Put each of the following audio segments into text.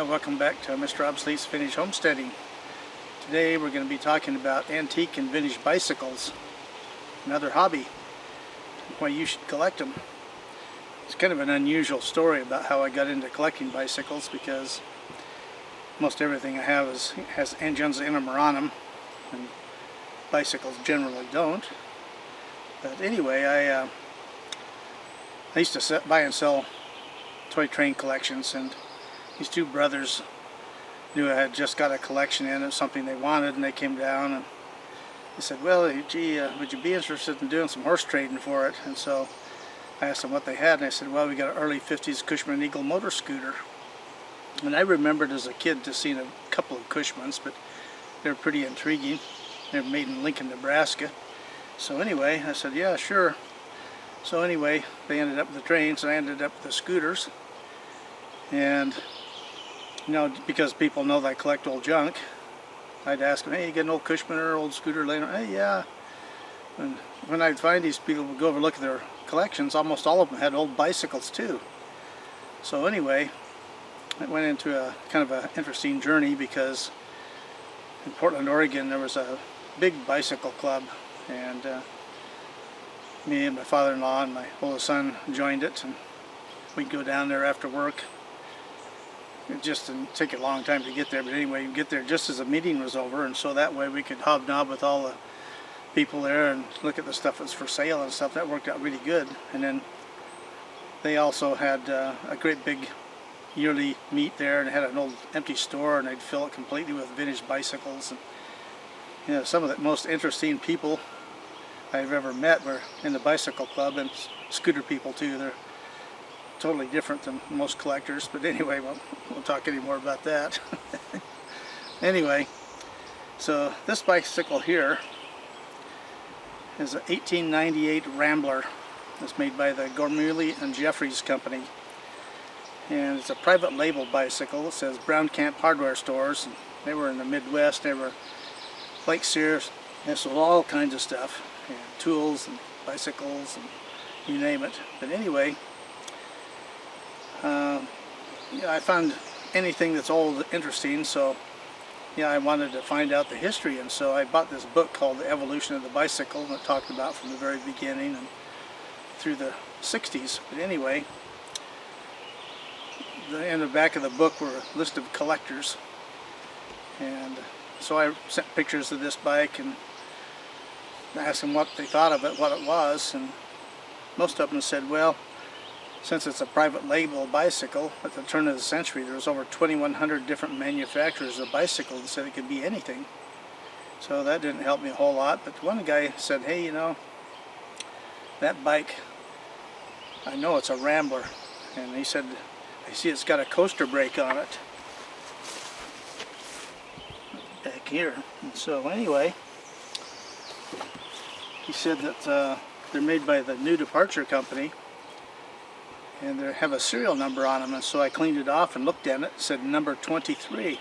Well, welcome back to Mr. Obsolete's Vintage Homesteading. Today we're going to be talking about antique and vintage bicycles, another hobby, why you should collect them. It's kind of an unusual story about how I got into collecting bicycles, because most everything I have has engines in them or on them, and bicycles generally don't. But anyway, I used to buy and sell toy train collections, and these two brothers knew I had just got a collection in of something they wanted, and they came down and they said, well, gee, would you be interested in doing some horse trading for it? And so I asked them what they had, and they said, well, we got an early 50s Cushman Eagle motor scooter. And I remembered as a kid to seeing a couple of Cushmans, but they're pretty intriguing. They're made in Lincoln, Nebraska. So anyway, I said, yeah, sure. So anyway, they ended up with the trains, and I ended up with the scooters. And you know, because people know that I collect old junk, I'd ask them, hey, you got an old Cushman or old scooter laying around? Hey, yeah. And when I'd find these people would go over and look at their collections, almost all of them had old bicycles too. So anyway, it went into a kind of an interesting journey, because in Portland, Oregon, there was a big bicycle club, and me and my father-in-law and my oldest son joined it, and we'd go down there after work. It just didn't take a long time to get there, but anyway, you get there just as the meeting was over, and so that way we could hobnob with all the people there and look at the stuff that's for sale and stuff. That worked out really good. And then they also had a great big yearly meet there, and had an old empty store, and they'd fill it completely with vintage bicycles. And you know, some of the most interesting people I've ever met were in the bicycle club, and scooter people too. They're totally different than most collectors, but anyway, we'll talk any more about that. Anyway, so this bicycle here is an 1898 Rambler. It's made by the Gormley and Jeffries company, and it's a private label bicycle. It says Brown Camp Hardware Stores, and they were in the Midwest. They were like Sears. They sold all kinds of stuff, and tools and bicycles and you name it. But anyway, yeah, I found anything that's old interesting, so yeah, I wanted to find out the history, and so I bought this book called The Evolution of the Bicycle, and it talked about from the very beginning and through the 60s. But anyway, in the back of the book were a list of collectors, and so I sent pictures of this bike and asked them what they thought of it, what it was, and most of them said, well, since it's a private label bicycle, at the turn of the century there was over 2,100 different manufacturers of bicycles that said it could be anything. So that didn't help me a whole lot. But one guy said, hey, you know, that bike, I know it's a Rambler. And he said, I see it's got a coaster brake on it back here. And so anyway, he said that they're made by the New Departure Company, and they have a serial number on them, and so I cleaned it off and looked at it. It said number 23.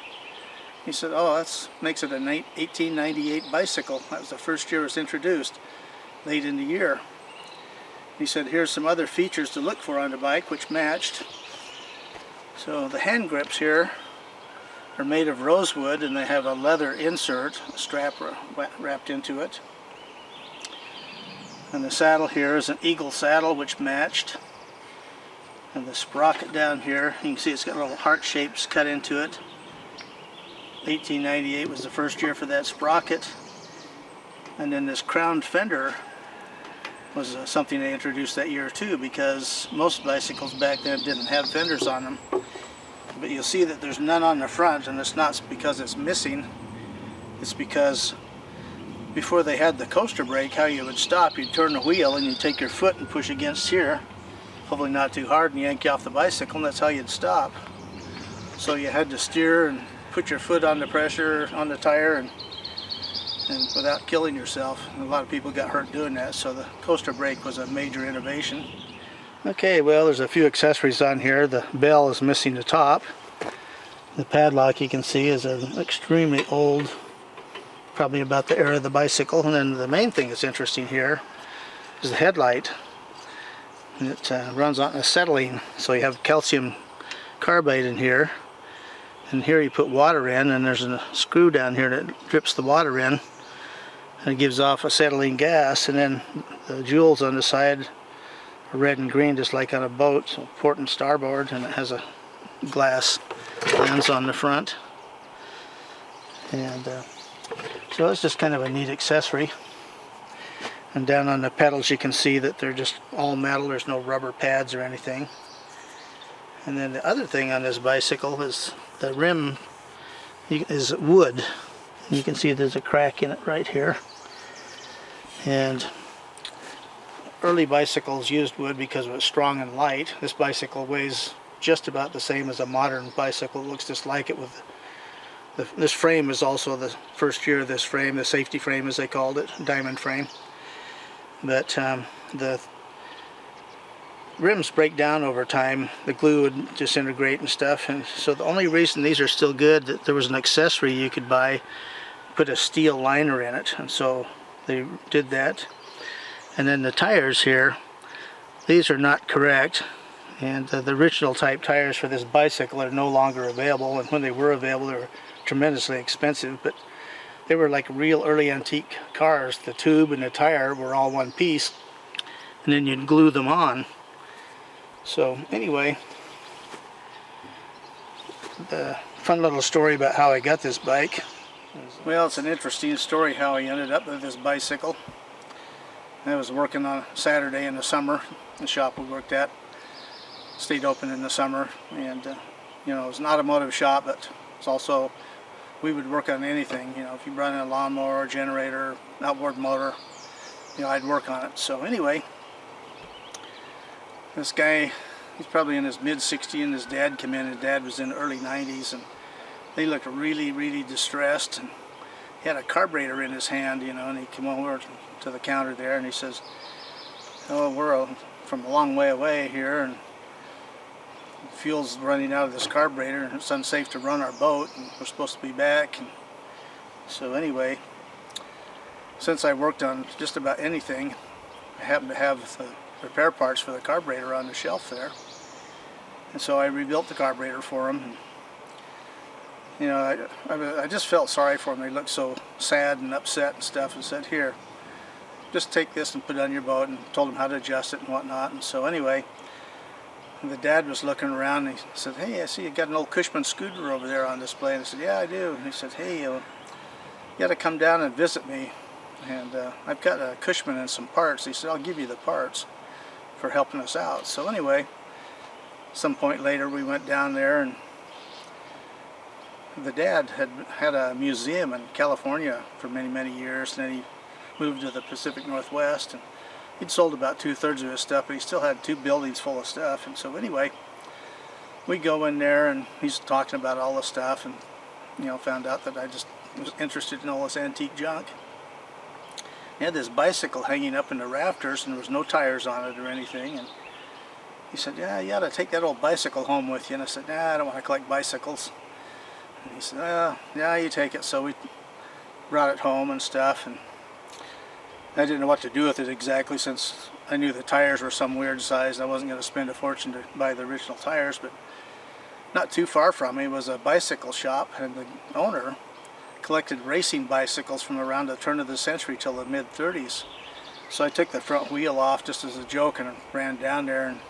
He said, oh, that makes it a 1898 bicycle. That was the first year it was introduced, late in the year. He said, here's some other features to look for on the bike, which matched. So the hand grips here are made of rosewood, and they have a leather insert, a strap wrapped into it. And the saddle here is an eagle saddle, which matched. And the sprocket down here, you can see it's got little heart shapes cut into it. 1898 was the first year for that sprocket. And then this crowned fender was something they introduced that year too, because most bicycles back then didn't have fenders on them. But you'll see that there's none on the front, and it's not because it's missing. It's because before they had the coaster brake, how you would stop, you'd turn the wheel and you'd take your foot and push against here, hopefully not too hard, and yank you off the bicycle, and that's how you'd stop. So you had to steer and put your foot on the pressure on the tire, and without killing yourself. And a lot of people got hurt doing that, so the coaster brake was a major innovation. Okay, well, there's a few accessories on here. The bell is missing the top. The padlock, you can see, is an extremely old, probably about the era of the bicycle. And then the main thing that's interesting here is the headlight. It runs on acetylene, so you have calcium carbide in here, And here you put water in, and there's a screw down here that drips the water in, and it gives off acetylene gas, and then the jewels on the side are red and green just like on a boat, so port and starboard, and it has a glass lens on the front. And so it's just kind of a neat accessory. And down on the pedals you can see that they're just all metal, there's no rubber pads or anything. And then the other thing on this bicycle is the rim is wood. You can see there's a crack in it right here. And early bicycles used wood because it was strong and light. This bicycle weighs just about the same as a modern bicycle. It looks just like it with this frame is also the first year of this frame, the safety frame as they called it, diamond frame. But the rims break down over time, the glue would disintegrate and stuff, and so the only reason these are still good, that there was an accessory you could buy, put a steel liner in it, and so they did that. And then the tires here, these are not correct, and the original type tires for this bicycle are no longer available, and when they were available they were tremendously expensive, but they were like real early antique cars. The tube and the tire were all one piece, and then you'd glue them on. So anyway, the fun little story about how I got this bike. Well, it's an interesting story how I ended up with this bicycle. I was working on Saturday in the summer. The shop we worked at stayed open in the summer, and you know, it was an automotive shop, but it's also, we would work on anything. You know, if you brought in a lawnmower, generator, outboard motor, you know, I'd work on it. So anyway, this guy, he's probably in his mid-60s, and his dad came in. His dad was in the early 90s, and they looked really, really distressed. And he had a carburetor in his hand, you know, and he came over to the counter there, and he says, "Oh, we're from a long way away here, and fuel's running out of this carburetor, and it's unsafe to run our boat, and we're supposed to be back." And so anyway, since I worked on just about anything, I happened to have the repair parts for the carburetor on the shelf there, and so I rebuilt the carburetor for him. And, you know, I just felt sorry for him. They looked so sad and upset and stuff, and said, "Here, just take this and put it on your boat," and told him how to adjust it and whatnot. And so anyway, the dad was looking around, and he said, "Hey, I see you got an old Cushman scooter over there on display." And I said, "Yeah, I do." And he said, "Hey, you got to come down and visit me, and I've got a Cushman and some parts." He said, "I'll give you the parts for helping us out." So anyway, some point later we went down there, and the dad had a museum in California for many, many years, and then he moved to the Pacific Northwest, and he'd sold about 2/3 of his stuff, but he still had 2 buildings full of stuff. And so anyway, we go in there, and he's talking about all the stuff, and you know, found out that I just was interested in all this antique junk. He had this bicycle hanging up in the rafters, and there was no tires on it or anything. And he said, "Yeah, you ought to take that old bicycle home with you." And I said, "Nah, I don't want to collect bicycles." And he said, "Yeah, you take it." So we brought it home and stuff, and I didn't know what to do with it exactly, since I knew the tires were some weird size. I wasn't going to spend a fortune to buy the original tires, but not too far from me was a bicycle shop, and the owner collected racing bicycles from around the turn of the century till the mid-30s. So I took the front wheel off just as a joke and ran down there and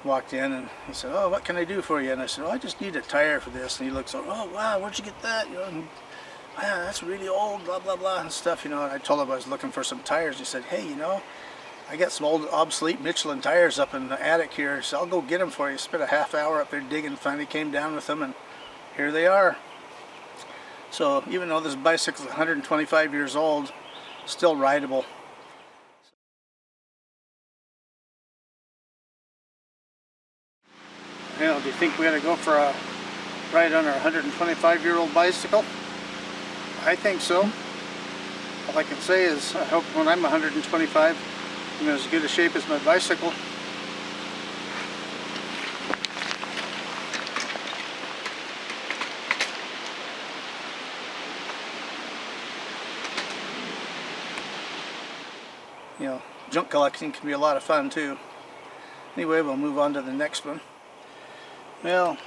walked in, and he said, "Oh, what can I do for you?" And I said, "Oh, I just need a tire for this." And he looks over, "Oh, wow, where'd you get that?" You know, and, "Yeah, that's really old, blah, blah, blah," and stuff, you know. And I told him I was looking for some tires. He said, "Hey, you know, I got some old obsolete Michelin tires up in the attic here, so I'll go get them for you." Spent a half hour up there digging, finally came down with them, and here they are. So even though this bicycle is 125 years old, still rideable. Well, do you think we ought to go for a ride on our 125-year-old bicycle? I think so. All I can say is I hope when I'm 125, I'm in as good a shape as my bicycle. You know, junk collecting can be a lot of fun too. Anyway, we'll move on to the next one. Well,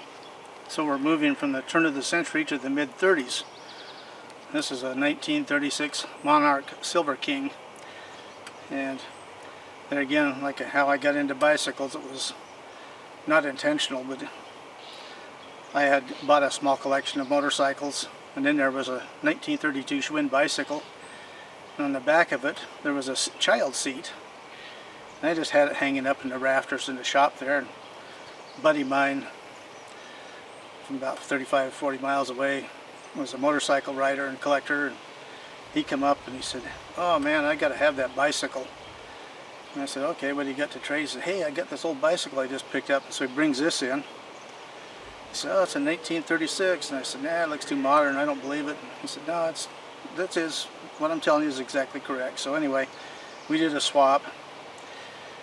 So we're moving from the turn of the century to the mid-30s. This is a 1936 Monarch Silver King. And then again, like how I got into bicycles, it was not intentional, but I had bought a small collection of motorcycles, and then there was a 1932 Schwinn bicycle, and on the back of it there was a child seat, and I just had it hanging up in the rafters in the shop there. And a buddy of mine from about 35-40 miles away was a motorcycle rider and collector, and he come up and he said, "Oh man, I gotta have that bicycle." And I said, "Okay, what do you got to trade?" He said, "Hey, I got this old bicycle I just picked up." And so he brings this in. He said, "Oh, it's a 1936. And I said, "Nah, it looks too modern, I don't believe it." He said, "No, what I'm telling you is exactly correct." So anyway, we did a swap,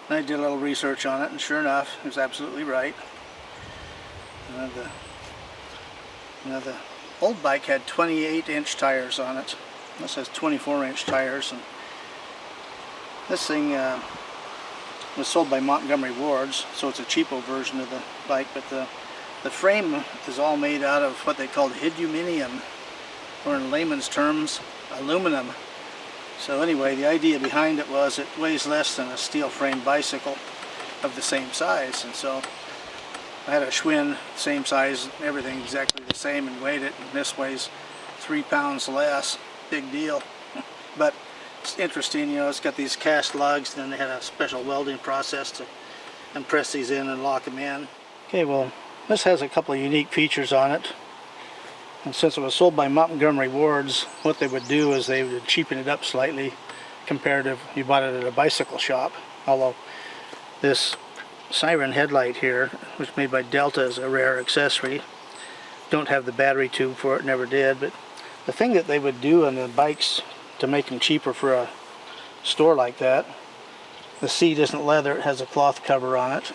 and I did a little research on it, and sure enough, it was absolutely right. The old bike had 28-inch tires on it. This has 24-inch tires, and this thing was sold by Montgomery Ward's, so it's a cheapo version of the bike, but the frame is all made out of what they called hiduminium, or in layman's terms, aluminum. So anyway, the idea behind it was it weighs less than a steel frame bicycle of the same size, and so I had a Schwinn, same size, everything exactly the same, and weighed it, and this weighs 3 pounds less. Big deal. But it's interesting, you know, it's got these cast lugs, and then they had a special welding process to impress these in and lock them in. Okay, well, this has a couple of unique features on it. And since it was sold by Montgomery Ward's, what they would do is they would cheapen it up slightly compared to if you bought it at a bicycle shop. Although this siren headlight here, which is made by Delta, is a rare accessory. Don't have the battery tube for it, never did. But the thing that they would do on the bikes to make them cheaper for a store like that, the seat isn't leather, it has a cloth cover on it.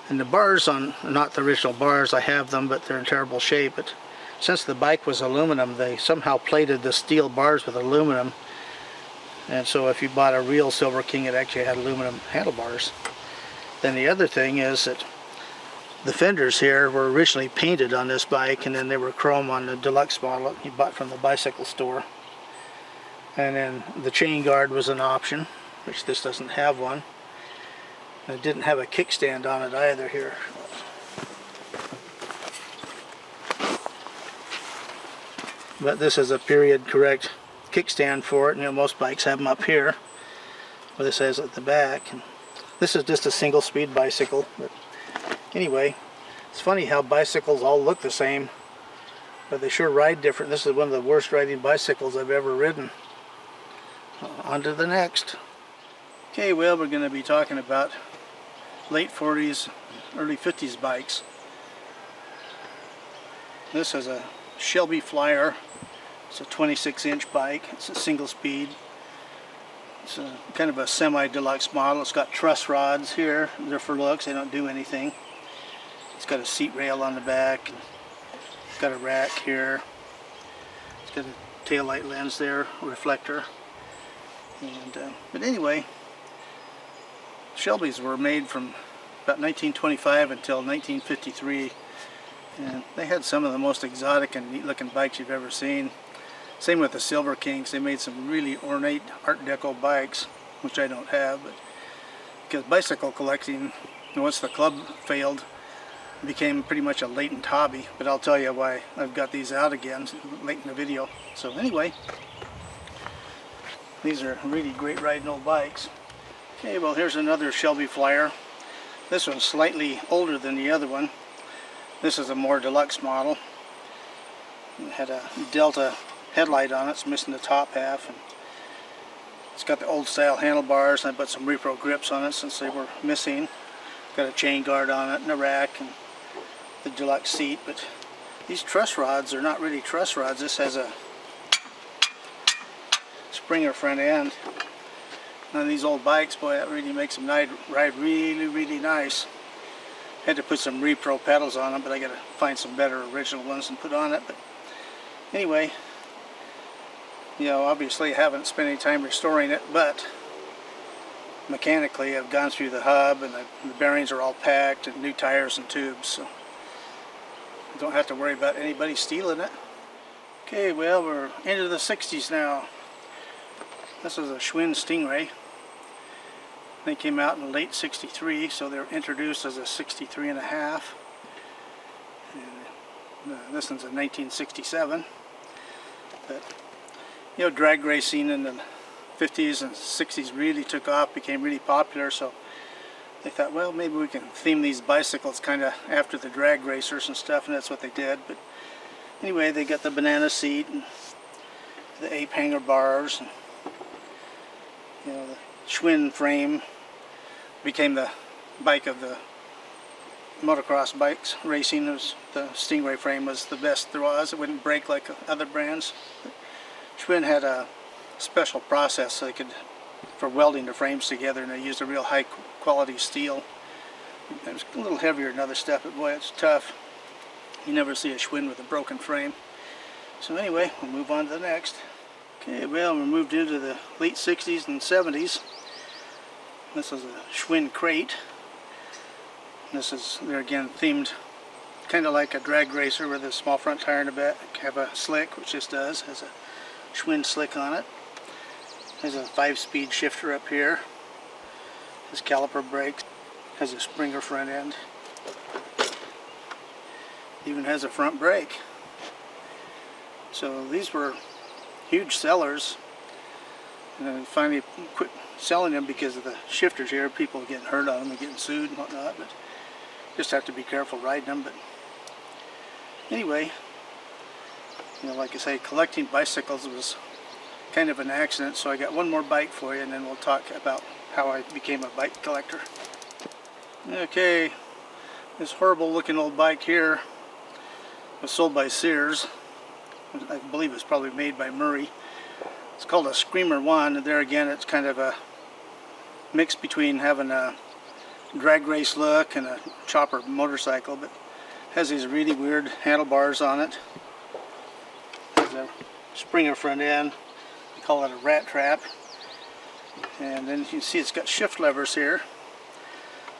And the bars on, not the original bars, I have them, but they're in terrible shape. But since the bike was aluminum, they somehow plated the steel bars with aluminum. And so if you bought a real Silver King, it actually had aluminum handlebars. Then the other thing is that the fenders here were originally painted on this bike, and then they were chrome on the deluxe model you bought from the bicycle store. And then the chain guard was an option, which this doesn't have one. And it didn't have a kickstand on it either here. But this is a period correct kickstand for it. You know, most bikes have them up here, where this has at the back. And this is just a single speed bicycle. But anyway, it's funny how bicycles all look the same, but they sure ride different. This is one of the worst riding bicycles I've ever ridden. On to the next. Okay, well, we're going to be talking about late 40s, early 50s bikes. This is a Shelby Flyer. It's a 26-inch bike. It's a single speed. It's a kind of a semi-deluxe model. It's got truss rods here. They're for looks. They don't do anything. It's got a seat rail on the back. It's got a rack here. It's got a taillight lens there, reflector. And but anyway, Shelbys were made from about 1925 until 1953, and they had some of the most exotic and neat looking bikes you've ever seen. Same with the Silver Kings. They made some really ornate Art Deco bikes, which I don't have, but because bicycle collecting, once the club failed, became pretty much a latent hobby. But I'll tell you why I've got these out again late in the video. So anyway, these are really great riding old bikes. Okay, well, here's another Shelby Flyer. This one's slightly older than the other one. This is a more deluxe model. It had a Delta headlight on it. It's missing the top half. And it's got the old style handlebars, and I put some repro grips on it since they were missing. Got a chain guard on it and a rack and the deluxe seat. But these truss rods are not really truss rods. This has a Springer front end. On these old bikes, boy, that really makes them ride really nice. Had to put some repro pedals on them, but I gotta find some better original ones and put on it. But anyway, you know, obviously I haven't spent any time restoring it, but mechanically I've gone through the hub, and the bearings are all packed, and new tires and tubes. So don't have to worry about anybody stealing it. Okay, well, we're into the 60s now. This is a Schwinn Stingray. They came out in late 63, so they were introduced as a 63 and a half. And, this one's a 1967. But, you know, drag racing in the 50s and 60s really took off, became really popular, so they thought, well, maybe we can theme these bicycles kind of after the drag racers and stuff, and that's what they did. But anyway, they got the banana seat and the ape hanger bars, and, you know, the Schwinn frame became the bike of the motocross bikes racing. The Stingray frame was the best there was. It wouldn't break like other brands. But Schwinn had a special process so they could, for welding the frames together, and they used a real high quality steel. It was a little heavier than other stuff, but boy, it's tough. You never see a Schwinn with a broken frame. So anyway, we'll move on to the next. Okay, well, we moved into the late 60s and 70s. This is a Schwinn Krate. This is, they're again themed kind of like a drag racer with a small front tire in the back. Have a slick, which this does, has a Schwinn slick on it. There's a 5-speed shifter up here. Has caliper brakes. Has a Springer front end. Even has a front brake. So these were huge sellers, and then finally quit selling them because of the shifters here. People getting hurt on them and getting sued and whatnot, but just have to be careful riding them. But anyway, you know, like I say, collecting bicycles was kind of an accident, so I got one more bike for you, and then we'll talk about how I became a bike collector. Okay, this horrible looking old bike here was sold by Sears. I believe it's probably made by Murray. It's called a Screamer 1, and there again it's kind of a mix between having a drag race look and a chopper motorcycle, but has these really weird handlebars on it. There's a Springer front end. We call it a rat trap. And then you can see it's got shift levers here.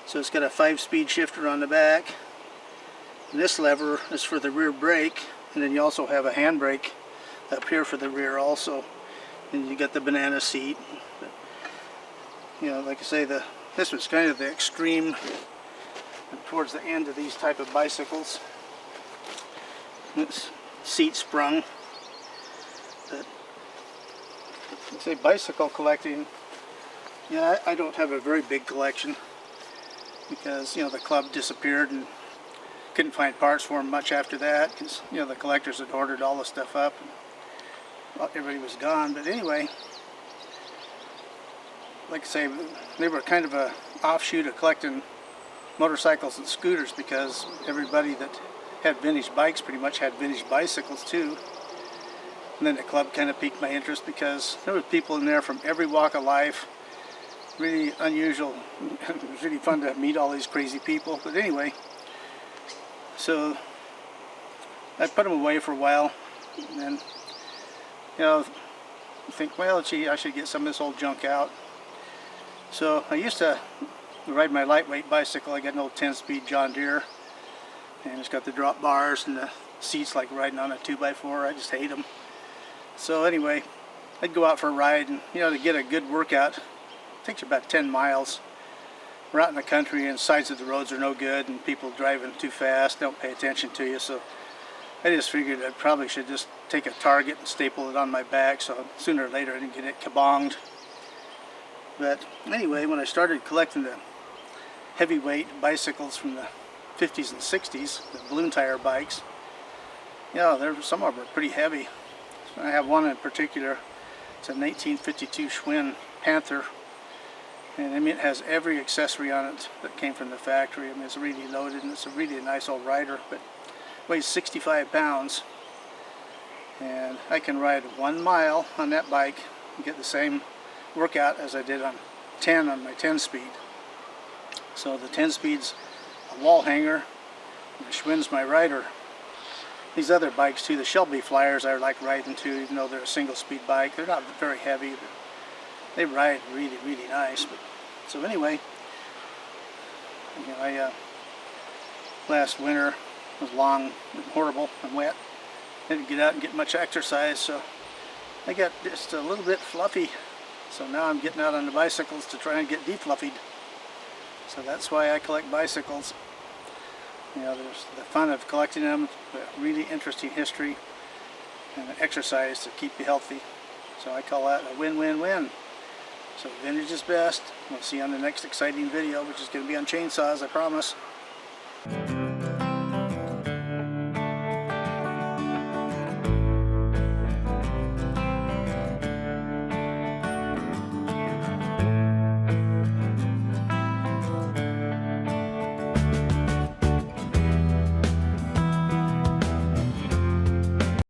So it's got a 5-speed shifter on the back. And this lever is for the rear brake, and then you also have a handbrake up here for the rear also. And you got the banana seat. But, you know, like I say, this was kind of the extreme towards the end of these type of bicycles. This seat sprung. But I say bicycle collecting. Yeah, I don't have a very big collection because, you know, the club disappeared and couldn't find parts for them much after that because, you know, the collectors had ordered all the stuff up and, well, everybody was gone. But anyway, like I say, they were kind of a offshoot of collecting motorcycles and scooters because everybody that had vintage bikes pretty much had vintage bicycles too. And then the club kind of piqued my interest because there were people in there from every walk of life. Really unusual. It was really fun to meet all these crazy people. But anyway, so I put them away for a while, and then, you know, think, well, gee, I should get some of this old junk out. So I used to ride my lightweight bicycle. I got an old 10-speed John Deere, and it's got the drop bars and the seats like riding on a 2x4. I just hate them. So anyway, I'd go out for a ride, and, you know, to get a good workout, it takes about 10 miles. We're out in the country and sides of the roads are no good and people driving too fast don't pay attention to you, so I just figured I probably should just take a target and staple it on my back so sooner or later I didn't get it kabonged. But anyway, when I started collecting the heavyweight bicycles from the 50s and 60s, the balloon tire bikes, yeah, some of them are pretty heavy. So I have one in particular. It's a 1952 Schwinn Panther. And I mean, it has every accessory on it that came from the factory. I mean, it's really loaded, and it's a really nice old rider, but it weighs 65 pounds. And I can ride 1 mile on that bike and get the same workout as I did on 10 on my 10-speed. So the 10-speed's a wall hanger, and the Schwinn's my rider. These other bikes too, the Shelby Flyers, I like riding too, even though they're a single-speed bike. They're not very heavy, but they ride really, really nice. But so anyway, you know, last winter was long and horrible and wet. Didn't get out and get much exercise, so I got just a little bit fluffy. So now I'm getting out on the bicycles to try and get defluffied. So that's why I collect bicycles. You know, there's the fun of collecting them, the really interesting history, and the exercise to keep you healthy. So I call that a win-win-win. So vintage is best. We'll see you on the next exciting video, which is going to be on chainsaws, I promise.